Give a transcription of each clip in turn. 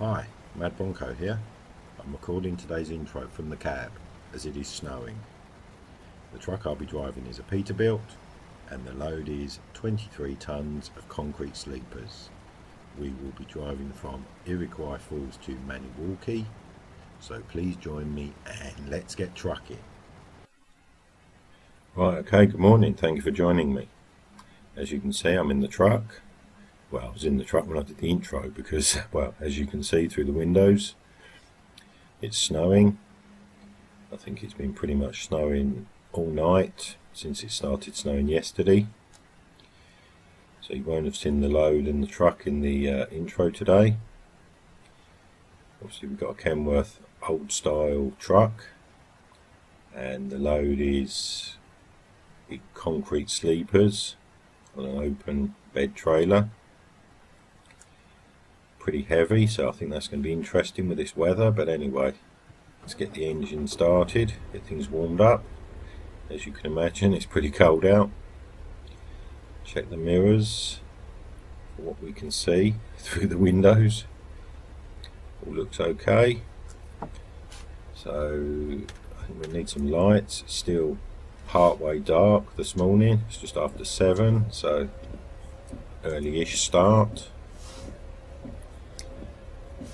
Hi, Madbronco here. I'm recording today's intro from the cab as it is snowing. The truck I'll be driving is a Peterbilt and the load is 23 tonnes of concrete sleepers. We will be driving from Iroquois Falls to Maniwaki, so please join me and let's get trucking. Right, okay, good morning, thank you for joining me. As you can see, I'm in the truck. Well, I was in the truck when I did the intro because, well, as you can see through the windows, it's snowing. I think it's been pretty much snowing all night since it started snowing yesterday. So you won't have seen the load in the truck in the intro today. Obviously we've got a Kenworth old style truck and the load is big concrete sleepers on an open bed trailer. Pretty heavy, so I think that's going to be interesting with this weather. But anyway, let's get the engine started, get things warmed up. As you can imagine, it's pretty cold out. Check the mirrors for what we can see through the windows. All looks okay. So I think we need some lights. It's still part way dark this morning. It's just after 7, so early-ish start.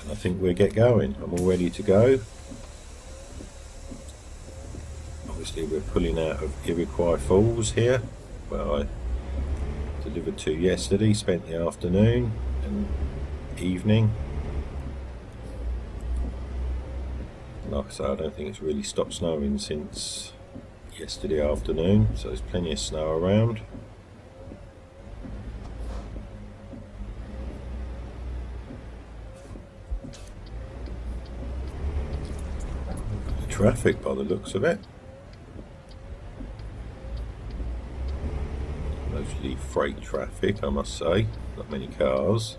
I think we'll get going. I'm all ready to go. Obviously we're pulling out of Iroquois Falls here, where I delivered to yesterday, spent the afternoon and evening. Like I say, I don't think it's really stopped snowing since yesterday afternoon, so there's plenty of snow around. Traffic by the looks of it. Mostly freight traffic, I must say, not many cars.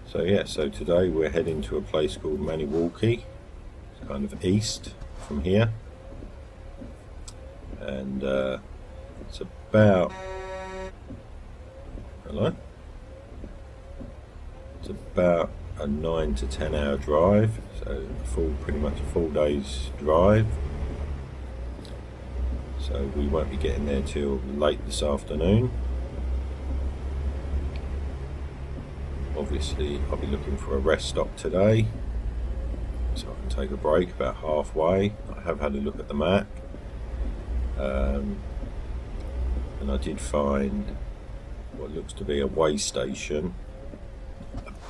So yeah, so today we're heading to a place called Maniwaki. It's kind of east from here. And it's about It's about a 9 to 10 hour drive, so pretty much a full day's drive. So we won't be getting there till late this afternoon. Obviously I'll be looking for a rest stop today, so I can take a break about halfway. I have had a look at the map, and I did find what looks to be a way station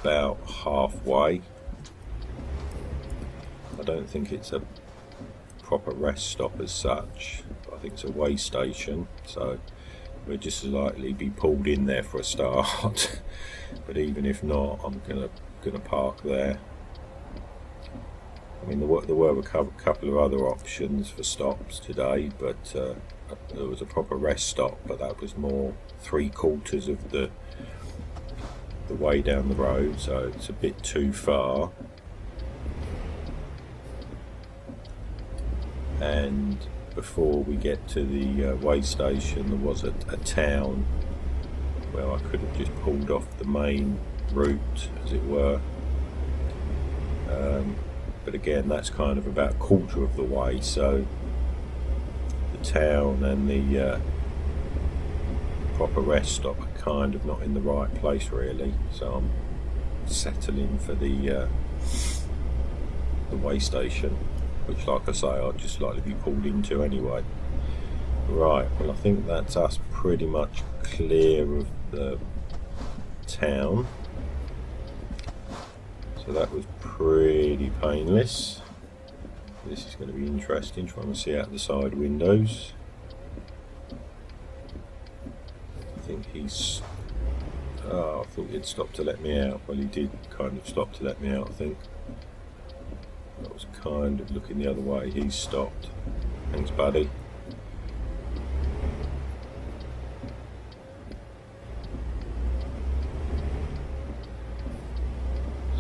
about halfway. I don't think it's a proper rest stop as such, but I think it's a way station, so we'll just as likely be pulled in there for a start. But even if not, I'm gonna park there. I mean, there were a couple of other options for stops today, but there was a proper rest stop, but that was more 3/4 of the way down the road, so it's a bit too far. And before we get to the way station, there was a town where I could have just pulled off the main route, as it were. But again, that's kind of about 1/4 of the way, so the town and the proper rest stop are kind of not in the right place really, so I'm settling for the way station, which, like I say, I'd just like to be pulled into anyway. Right, well I think that's us pretty much clear of the town, so that was pretty painless. This is going to be interesting, trying to see out the side windows. I thought he'd stop to let me out. Well, he did kind of stop to let me out, I think. I was kind of looking the other way. He's stopped. Thanks, buddy.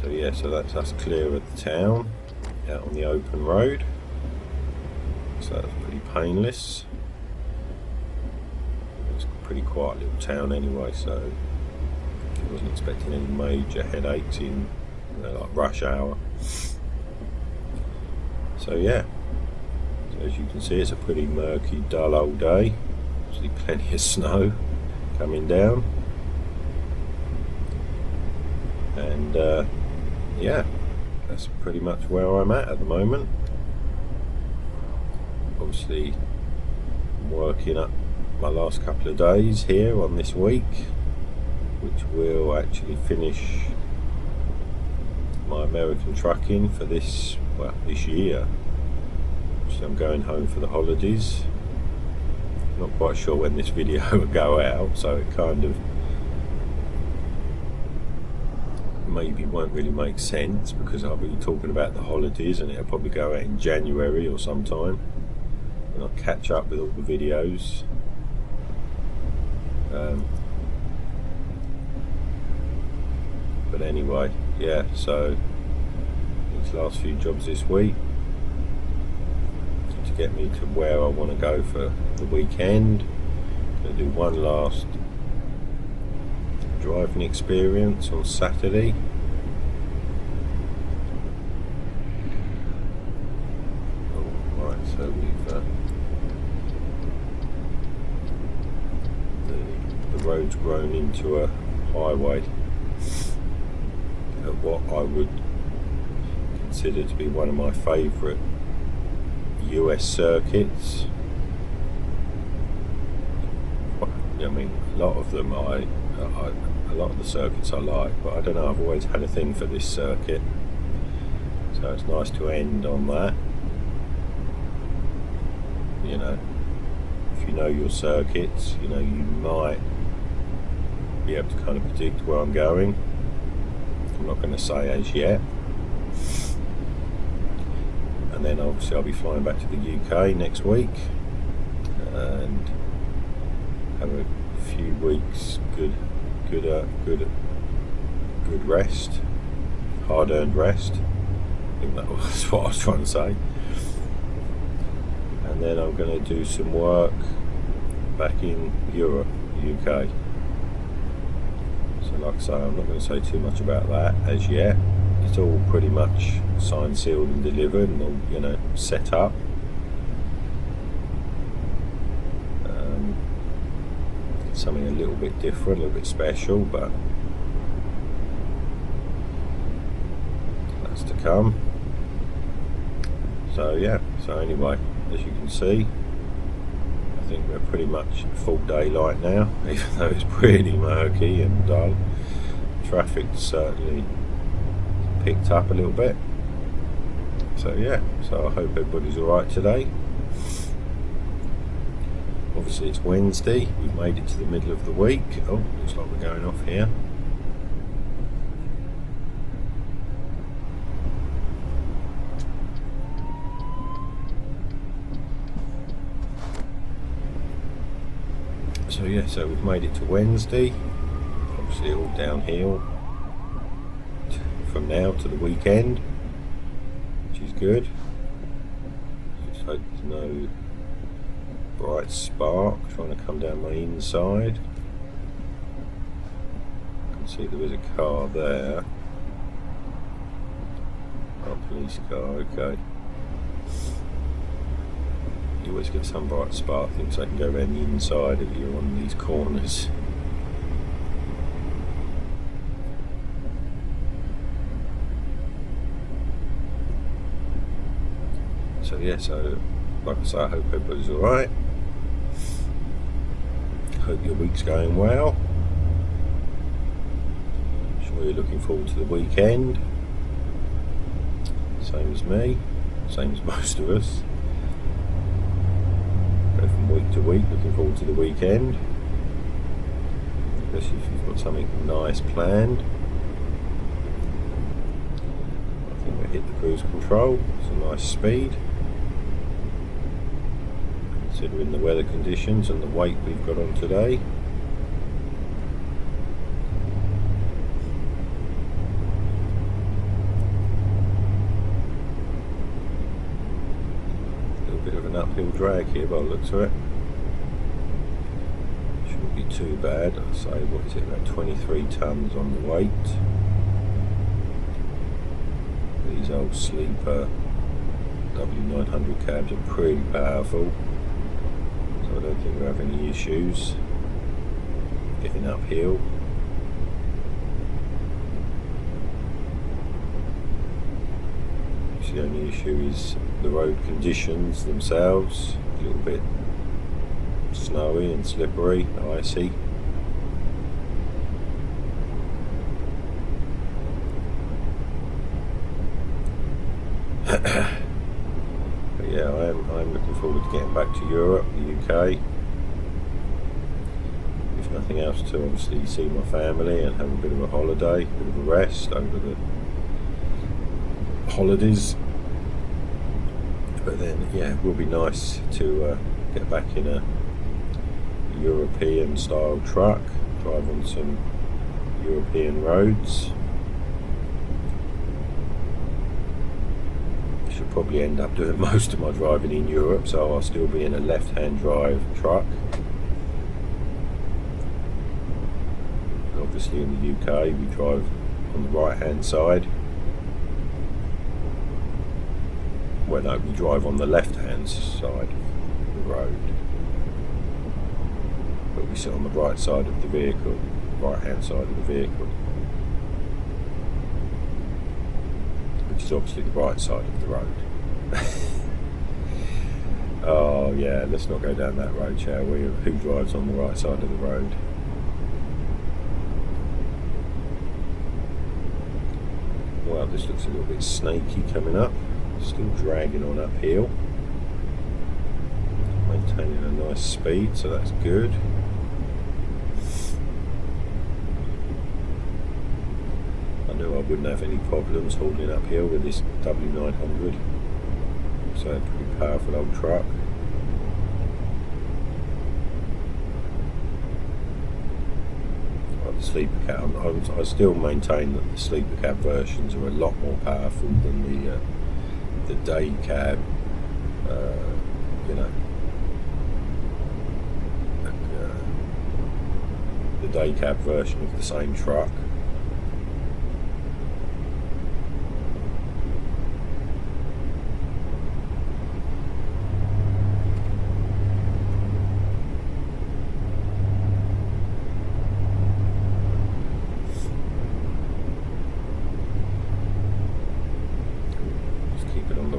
So yeah, so that's us clear of the town, out on the open road. So that's pretty painless. pretty quiet little town anyway, so I wasn't expecting any major headaches in like rush hour. So yeah, so as you can see, it's a pretty murky, dull old day. Obviously plenty of snow coming down, and yeah, that's pretty much where I'm at the moment. Obviously I'm working up my last couple of days here on this week, which will actually finish my American trucking for this year. So I'm going home for the holidays. Not quite sure when this video will go out, so it kind of maybe won't really make sense, because I'll be talking about the holidays and it'll probably go out in January or sometime, and I'll catch up with all the videos. But anyway, yeah, so these last few jobs this week to get me to where I want to go for the weekend. I'm going to do one last driving experience on Saturday. Oh, right, so we've the road's grown into a highway at what I would consider to be one of my favourite US circuits. I mean, a lot of them a lot of the circuits I like, but I don't know, I've always had a thing for this circuit, so it's nice to end on that. You know, if you know your circuits, you know, you might be able to kind of predict where I'm going. I'm not going to say as yet. And then obviously I'll be flying back to the UK next week and have a few weeks good rest, hard-earned rest. I think that was what I was trying to say. And then I'm going to do some work back in Europe, UK. So like I say, I'm not going to say too much about that as yet. It's all pretty much signed, sealed and delivered, and all, you know, set up. Something a little bit different, a little bit special, but that's to come. So yeah, so anyway, as you can see, I think we're pretty much full daylight now, even though it's pretty murky and dull. Traffic certainly picked up a little bit. So yeah, so I hope everybody's alright today. Obviously it's Wednesday, we've made it to the middle of the week. Oh, looks like we're going off here. So yeah, so we've made it to Wednesday. Obviously all downhill from now to the weekend, which is good. Just hope there's no bright spark trying to come down my inside. I can see there is a car there. Oh, police car, okay. You always get some bright spark things so I can go around the inside if you're on these corners. So yeah, so like I say, I hope everybody's alright. Hope your week's going well. Sure you're looking forward to the weekend. Same as me, same as most of us. Go from week to week, looking forward to the weekend. Especially if you've got something nice planned. I think we hit the cruise control, it's a nice speed. Considering the weather conditions and the weight we've got on today. A little bit of an uphill drag here by the looks of it. Shouldn't be too bad. I'd say, what is it, about 23 tonnes on the weight. These old sleeper W900 cabs are pretty powerful, so I don't think we'll have any issues getting uphill. The only issue is the road conditions themselves, a little bit snowy and slippery, icy. But yeah, I'm looking forward to getting back to Europe, the UK. If nothing else, to obviously see my family and have a bit of a holiday, a bit of a rest over the holidays. But then, yeah, it will be nice to get back in a European style truck, drive on some European roads. Should probably end up doing most of my driving in Europe, so I'll still be in a left-hand drive truck. Obviously in the UK we drive on the right-hand side. Well, no, we drive on the left-hand side of the road, but we sit on the right side of the vehicle, right-hand side of the vehicle, which is obviously the right side of the road. Oh yeah, let's not go down that road, shall we? Who drives on the right side of the road? Well, this looks a little bit snaky coming up. Still dragging on uphill, maintaining a nice speed, so that's good. I knew I wouldn't have any problems hauling uphill with this W900, so a pretty powerful old truck. Like the sleeper cab, I still maintain that the sleeper cab versions are a lot more powerful than the day cab, the day cab version of the same truck.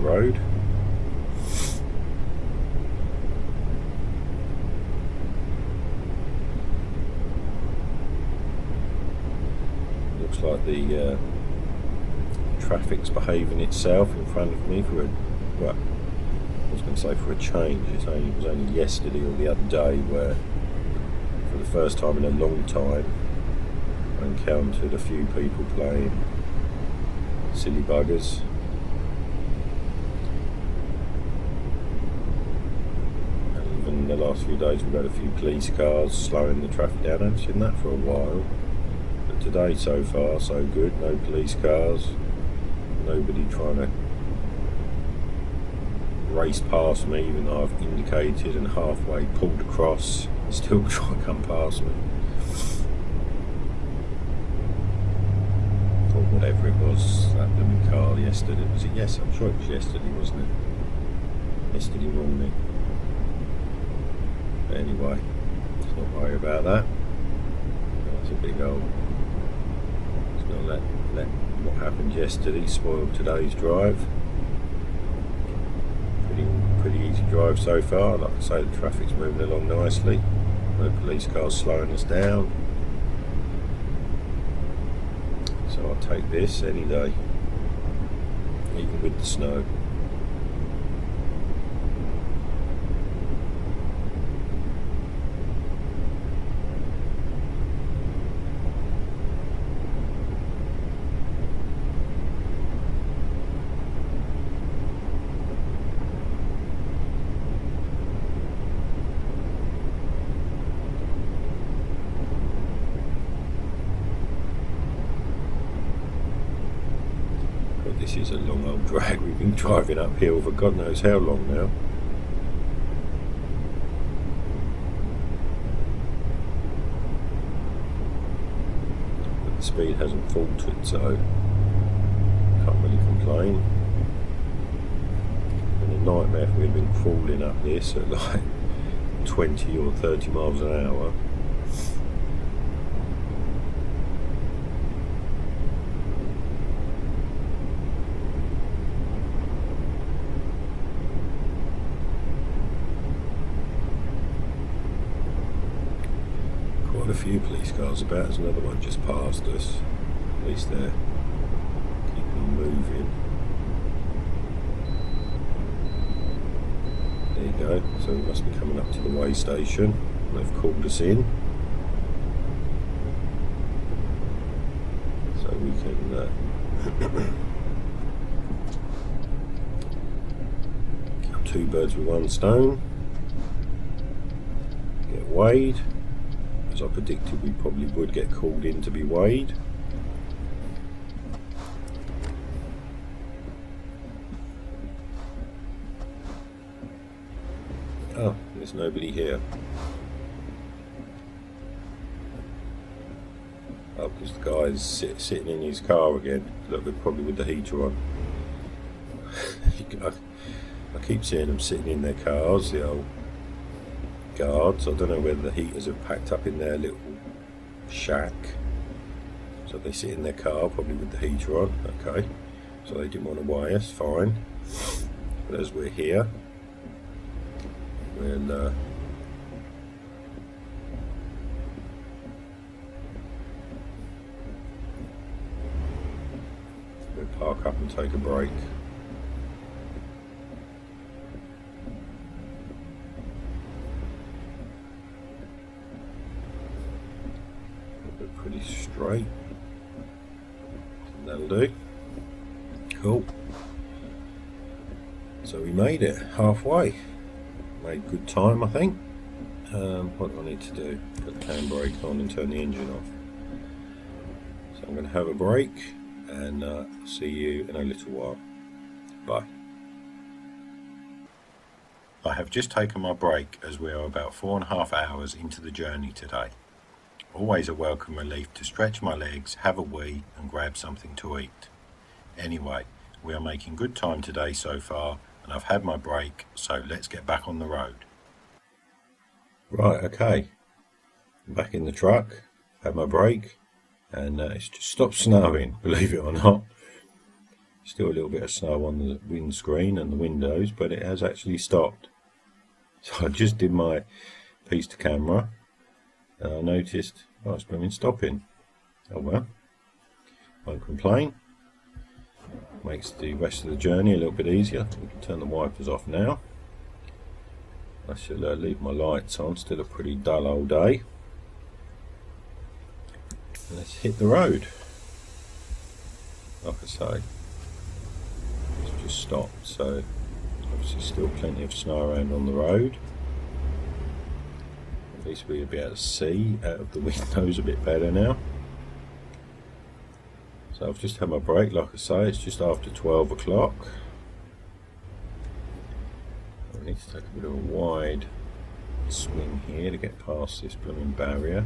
Road. Looks like the traffic's behaving itself in front of me for a, well, I was going to say for a change. It was only yesterday or the other day where, for the first time in a long time, I encountered a few people playing silly buggers. In the last few days we've had a few police cars slowing the traffic down. I haven't seen that for a while, but today so far so good. No police cars, nobody trying to race past me even though I've indicated and halfway pulled across, still trying to come past me, or whatever it was, that blooming car yesterday. Was it? Yes, I'm sure it was yesterday, wasn't it? Yesterday morning. Anyway, let's not worry about that. That's a big old. Let's not let what happened yesterday spoil today's drive. Pretty easy drive so far. Like I say, the traffic's moving along nicely. No police cars slowing us down. So I'll take this any day, even with the snow. This is a long old drag. We've been driving uphill for God knows how long now. speed hasn't faltered, so can't really complain. And a nightmare if we had been crawling up this at like 20 or 30 miles an hour. Quite a few police cars about. There's another one just past us. At least they're keeping moving. There you go. So we must be coming up to the way station. They've called us in. So we can kill two birds with one stone. Get weighed. As I predicted, we probably would get called in to be weighed. Oh, there's nobody here. Oh, because the guy's sitting in his car again. Look, probably with the heater on. I keep seeing them sitting in their cars, the old guards. I don't know whether the heaters have packed up in their little shack, so they sit in their car probably with the heater on. Okay, so they didn't want to weigh us, fine. But as we're here, we'll park up and take a break. Pretty straight. That'll do. Cool. So we made it halfway. Made good time, I think. What do I need to do? Put the handbrake on and turn the engine off. So I'm going to have a break and see you in a little while. Bye. I have just taken my break as we are about 4.5 hours into the journey today. Always a welcome relief to stretch my legs, have a wee and grab something to eat. Anyway, we are making good time today so far and I've had my break, so let's get back on the road. Right, okay. I'm back in the truck, had my break and it's just stopped snowing, believe it or not. Still a little bit of snow on the windscreen and the windows, but it has actually stopped. So I just did my piece to camera. I noticed, oh, it's blooming stopping. Oh well, won't complain. Makes the rest of the journey a little bit easier. We can turn the wipers off now. I shall leave my lights on, still a pretty dull old day. Let's hit the road. Like I say, it's just stopped, so obviously still plenty of snow around on the road. At least we'll be able to see out of the windows a bit better now. So I've just had my break, like I say, it's just after 12 o'clock. I need to take a bit of a wide swing here to get past this blooming barrier.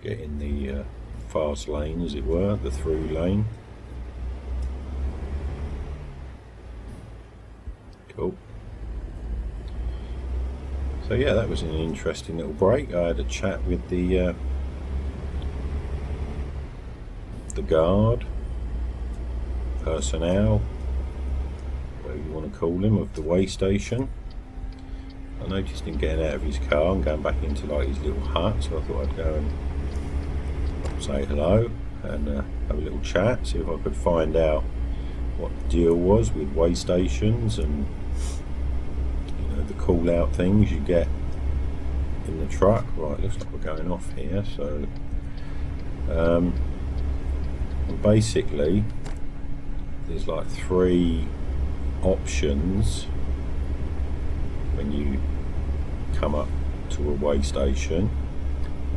Get in the fast lane, as it were, the through lane. Cool. So yeah, that was an interesting little break. I had a chat with the guard, personnel, whatever you want to call him, of the way station. I noticed him getting out of his car and going back into like his little hut, so I thought I'd go and say hello and have a little chat, see if I could find out what the deal was with way stations and the call out things you get in the truck. Right, looks like we're going off here, so basically there's like 3 options when you come up to a way station.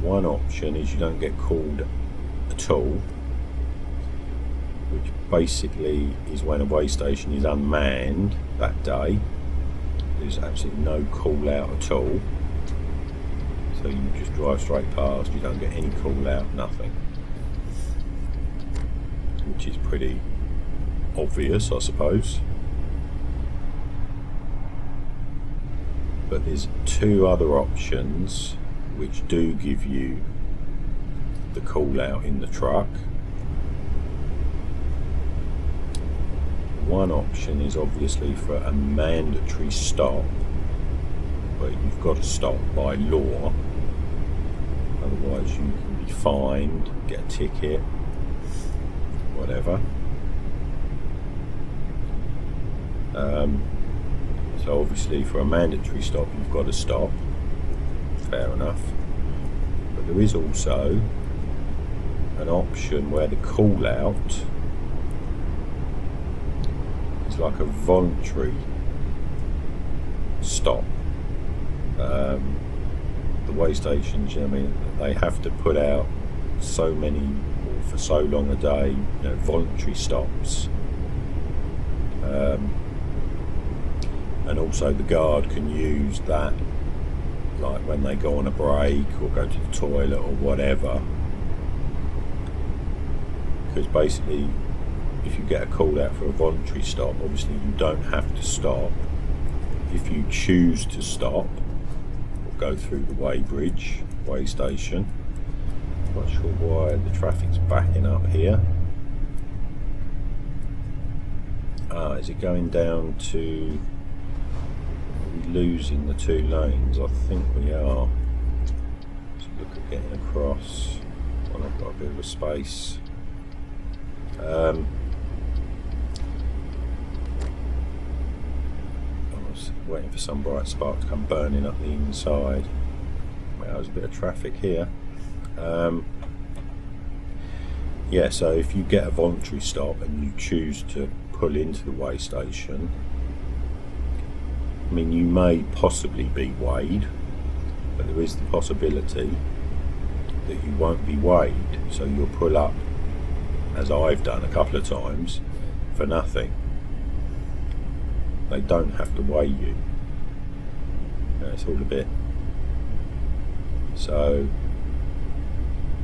One option is you don't get called at all, which basically is when a way station is unmanned that day. There's absolutely no call out at all. So So you just drive straight past, you don't get any call out, nothing. Which is pretty obvious, I suppose. But there's two other options which do give you the call out in the truck. One option is obviously for a mandatory stop, where you've got to stop by law, otherwise you can be fined, get a ticket, whatever. So obviously for a mandatory stop you've got to stop, fair enough. But there is also an option where the call out is like a voluntary stop. The way stations, I mean, they have to put out so many, or for so long a day, voluntary stops. And also the guard can use that, like when they go on a break or go to the toilet or whatever. Because basically, if you get a call out for a voluntary stop, obviously you don't have to stop. If you choose to stop or go through the way station, I'm not sure why the traffic's backing up here. Is it going down to, are we losing the two lanes? I think we are. Let's look at getting across when I've got a bit of a space. I was waiting for some bright spark to come burning up the inside. Well, there's a bit of traffic here. Yeah, so if you get a voluntary stop and you choose to pull into the way station, I mean, you may possibly be weighed, but there is the possibility that you won't be weighed, so you'll pull up, as I've done a couple of times, for nothing. They don't have to weigh you. It's all a bit. So,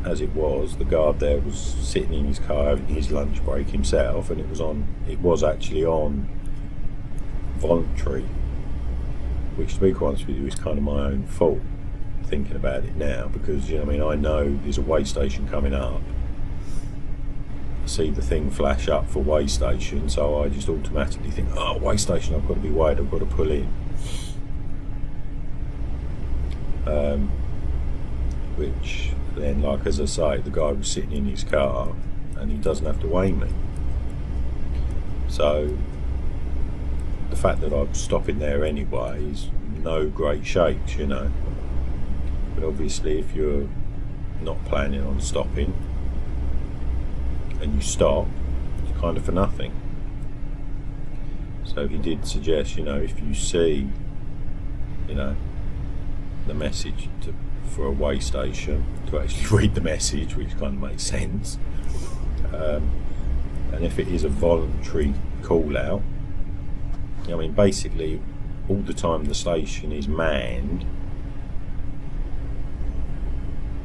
as it was, the guard there was sitting in his car having his lunch break himself, and it was actually on voluntary, which, to be quite honest with you, is kind of my own fault, thinking about it now, because I know there's a way station coming up. I see the thing flash up for way station, so I just automatically think, oh, way station, I've got to be weighed, I've got to pull in. Which then, like as I say, the guy was sitting in his car and he doesn't have to weigh me. So the fact that I'm stopping there anyway is no great shakes, But obviously if you're not planning on stopping and you stop, it's kind of for nothing. So he did suggest, if you see, the message for a way station, to actually read the message, which kind of makes sense. And if it is a voluntary call out, basically all the time the station is manned,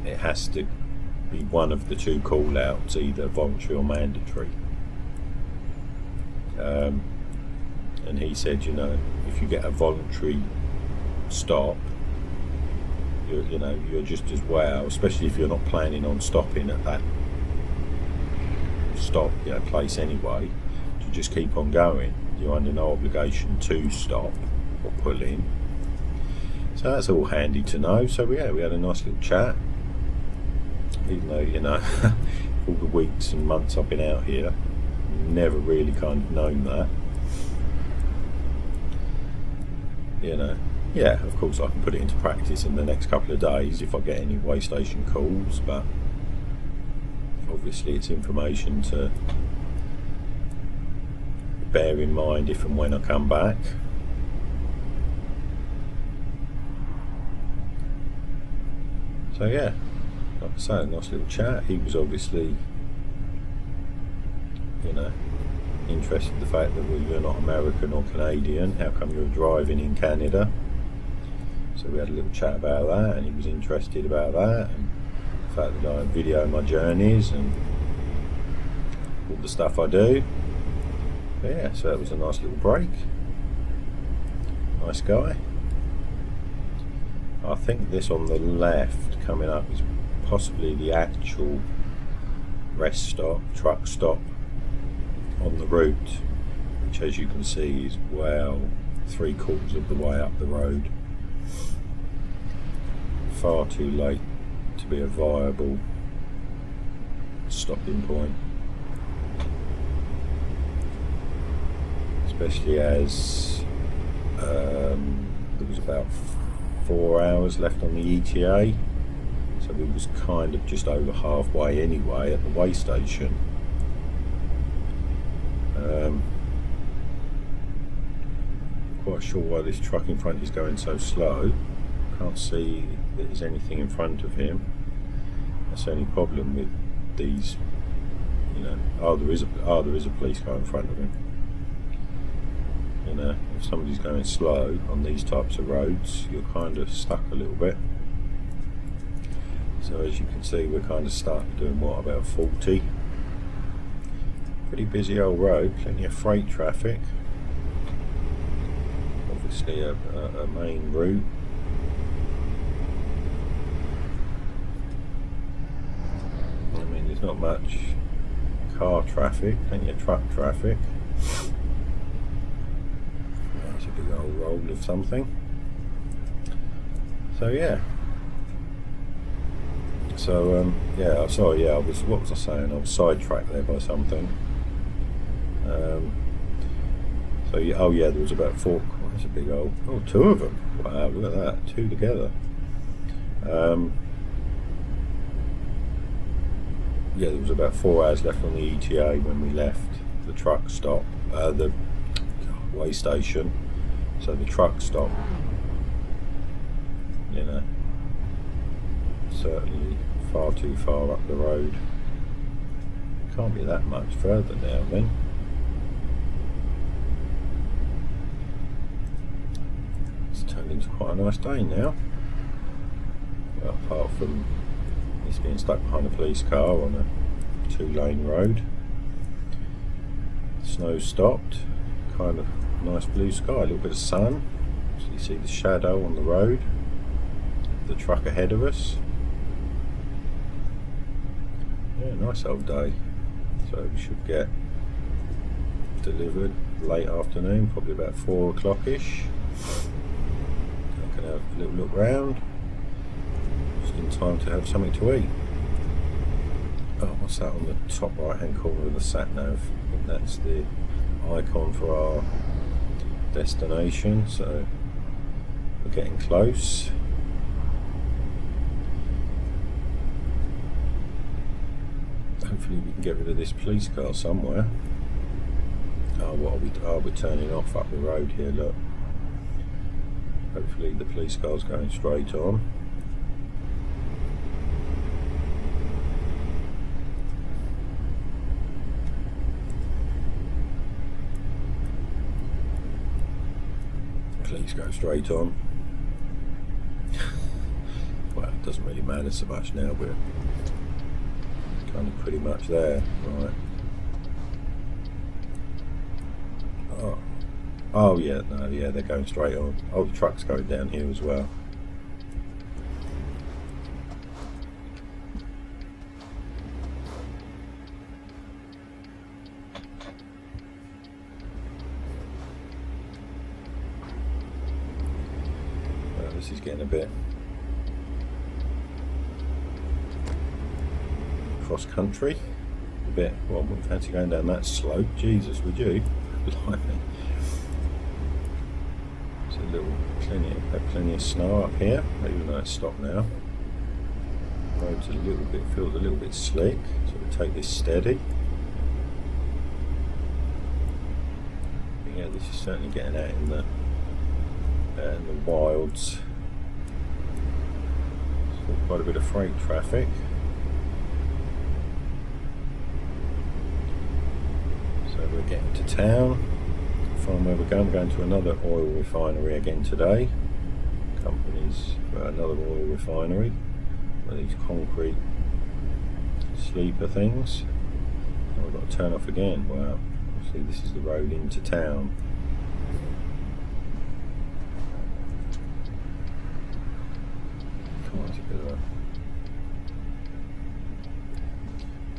it has to be one of the two call outs, either voluntary or mandatory. And he said, if you get a voluntary stop, you're just as well, especially if you're not planning on stopping at that place anyway, to just keep on going. You're under no obligation to stop or pull in. So that's all handy to know. So we had a nice little chat, even though all the weeks and months I've been out here, never really kind of known that. Yeah, of course I can put it into practice in the next couple of days if I get any way station calls, but obviously it's information to bear in mind if and when I come back. So yeah, like I say, a nice little chat. He was obviously, interested in the fact that you're not American or Canadian. How come you're driving in Canada? So we had a little chat about that, and he was interested about that, and the fact that I video my journeys and all the stuff I do. But yeah, so that was a nice little break. Nice guy. I think this on the left coming up is possibly the actual rest stop, truck stop on the route, which as you can see is well 3/4 of the way up the road. Far too late to be a viable stopping point, especially as there was about 4 hours left on the ETA, so we was kind of just over halfway anyway at the way station. Quite sure why this truck in front is going so slow. Can't see that there's anything in front of him. That's the only problem with these, you know. There is a police car in front of him. You know, if somebody's going slow on these types of roads, you're kind of stuck a little bit. So as you can see, we're kind of stuck doing what, about 40. Pretty busy old road, plenty of freight traffic. Obviously a main route. I mean, there's not much car traffic, plenty of truck traffic. That's a big old roll of something. So yeah. So yeah, sorry, yeah, what was I saying? I was sidetracked there by something. So yeah, oh yeah, there was about 4. That's a big old. Oh, 2 of them. Wow, look at that, 2 together. Yeah, there was about 4 hours left on the ETA when we left the truck stop, the way station. So the truck stop, you know, certainly far too far up the road. Can't be that much further now then. It's turned into quite a nice day now. Well, apart from this being stuck behind a police car on a 2-lane road. Snow stopped, kind of nice blue sky, a little bit of sun. So you see the shadow on the road, the truck ahead of us. Yeah, nice old day. So we should get delivered late afternoon, probably about 4 o'clock-ish. I can have a little look round, just in time to have something to eat. Oh, what's that on the top right hand corner of the sat nav? I think that's the icon for our destination, so we're getting close. Hopefully we can get rid of this police car somewhere. Oh, what are we? Oh, we're turning off up the road here, look. Hopefully the police car's going straight on. Please go straight on. Well, it doesn't really matter so much now, we're kind of pretty much there, right? Oh yeah, no, yeah, they're going straight on. Oh, the truck's going down here as well. This is getting a bit cross country, a bit. Well, I wouldn't fancy going down that slope. Jesus, would you? Blimey. There's a little plenty of snow up here, even though it's stopped now. Road's a little bit, feels a little bit slick, so we'll take this steady. But yeah, this is certainly getting out in the wilds. Still quite a bit of freight traffic. So we're getting to town. Find where we're going. We're going to another oil refinery again today. Company is another oil refinery. These concrete sleeper things. Oh, I've got to turn off again. Wow. See, this is the road into town. Come on, it's a bit of a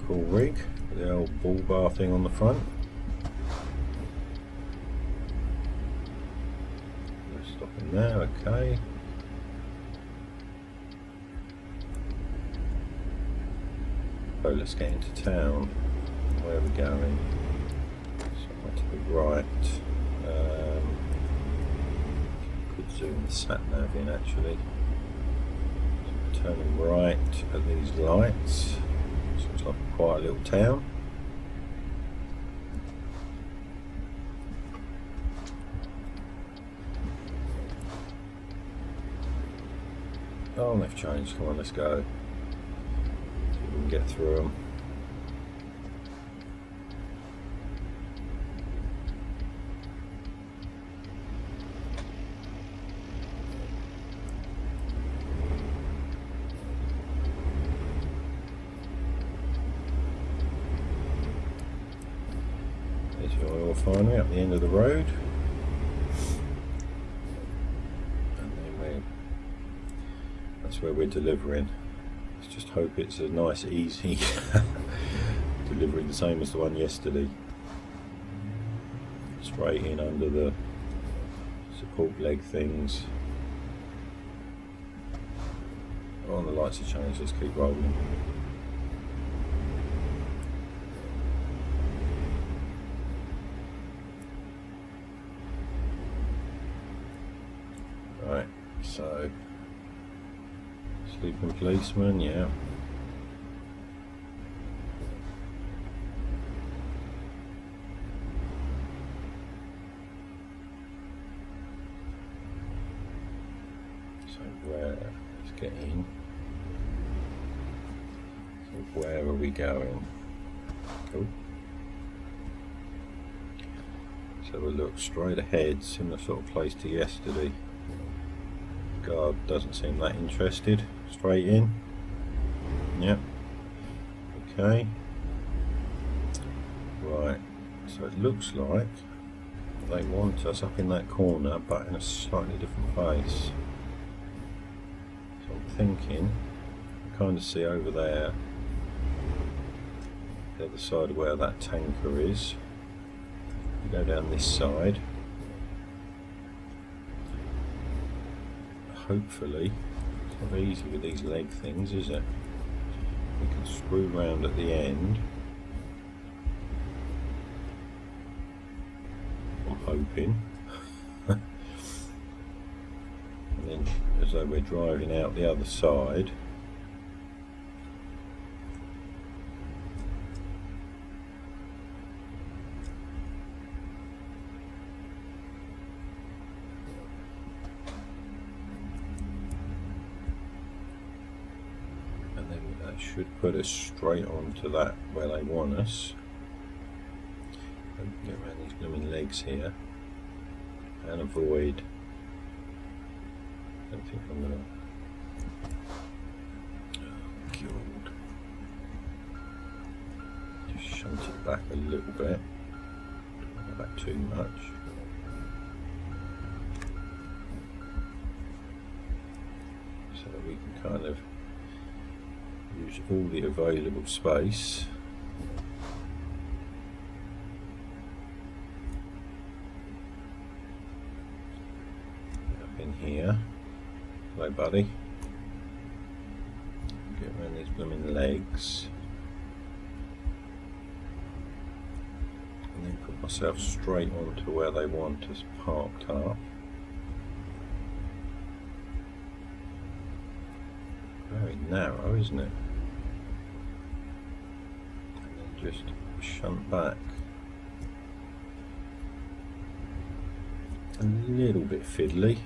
cool rig with the old bull bar thing on the front. We're stopping there, okay. So let's get into town. Where are we going? Somewhere to the right. Could zoom the sat nav in actually. So turning right at these lights. So it's like a quiet little town. Oh, they've changed. Come on, let's go. See if we can get through them. There's your oil refinery up the end of the road. That's where we're delivering. Let's just hope it's a nice, easy delivery, the same as the one yesterday. Straight in under the support leg things. Oh, the lights have changed. Let's keep rolling. Right, so sleeping policeman, yeah. So where, let's get in. So where are we going? Cool. So we'll look straight ahead, similar sort of place to yesterday. Guard doesn't seem that interested. Straight in. Yep. Okay. Right. So it looks like they want us up in that corner, but in a slightly different place. So I'm thinking, I kind of see over there, the other side of where that tanker is. We go down this side. Hopefully, it's not easy with these leg things, is it? We can screw round at the end. I'm hoping. And then, as though we're driving out the other side. Should put us straight onto that where they want us. Get around these blooming legs here and avoid. I don't think I'm gonna. Oh, God. Just shunt it back a little bit. Don't go back too much. So that we can kind of use all the available space. Up in here. Hello, buddy. Get around these blooming legs. And then put myself straight onto where they want us parked up. Very narrow, isn't it? And then just shunt back a little bit fiddly,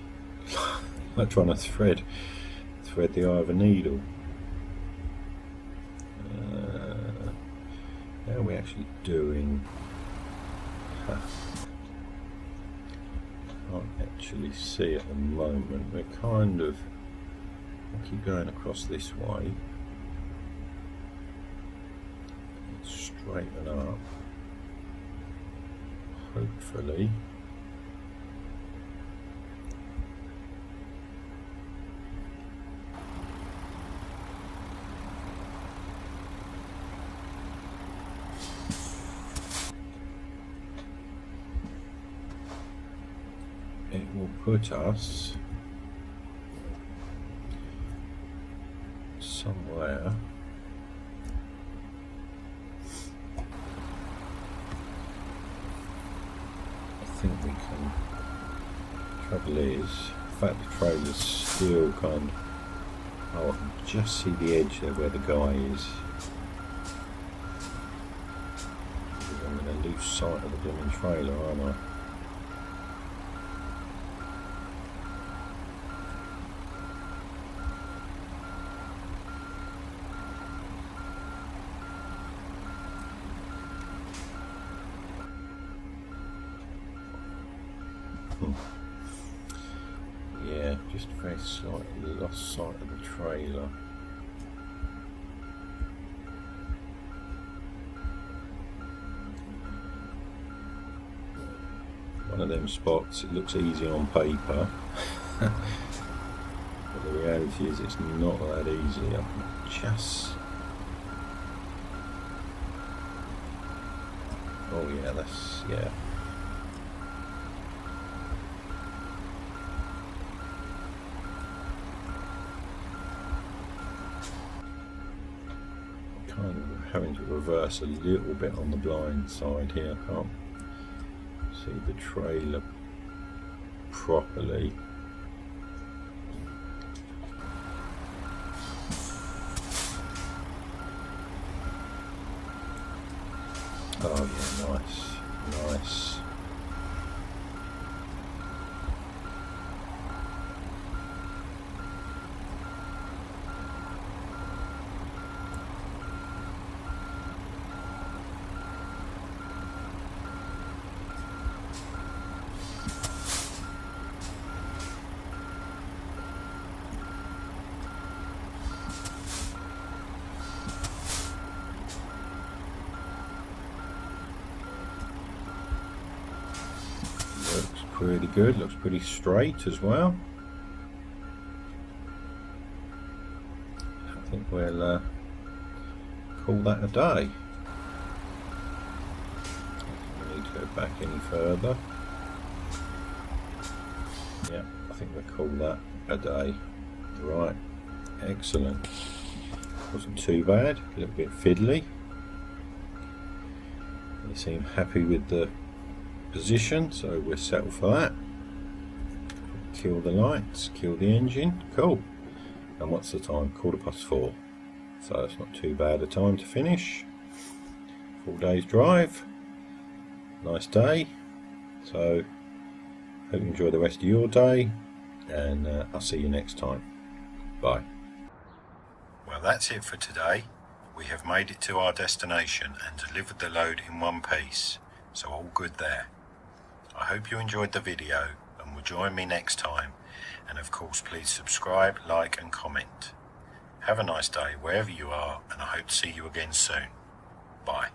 like trying to thread the eye of a needle. How are we actually doing? Can't actually see at the moment. We're kind of I'll keep going across this way. Straighten up. Hopefully. It will put us somewhere. I think we can. Trouble is, in fact, the trailer's still kind of. Oh, I can just see the edge there where the guy is. I'm going to lose sight of the blooming trailer, aren't I? Yeah, just very slightly lost sight of the trailer. One of them spots, it looks easy on paper, but the reality is it's not that easy. I can just... Oh yeah, that's... yeah. Kind of having to reverse a little bit on the blind side here. I can't see the trailer properly. Oh yeah, nice, nice. Looks pretty good, looks pretty straight as well. I think we'll call that a day. We need to go back any further. Yeah, I think we'll call that a day. Right, excellent. Wasn't too bad, a little bit fiddly. They seem happy with the position, so we'll settle for that. Kill the lights, kill the engine, cool. And what's the time? 4:15. So it's not too bad a time to finish. Full day's drive. Nice day. So hope you enjoy the rest of your day, and I'll see you next time. Bye. Well, that's it for today. We have made it to our destination and delivered the load in one piece, so all good there. I hope you enjoyed the video and will join me next time, and of course please subscribe, like and comment. Have a nice day wherever you are, and I hope to see you again soon. Bye.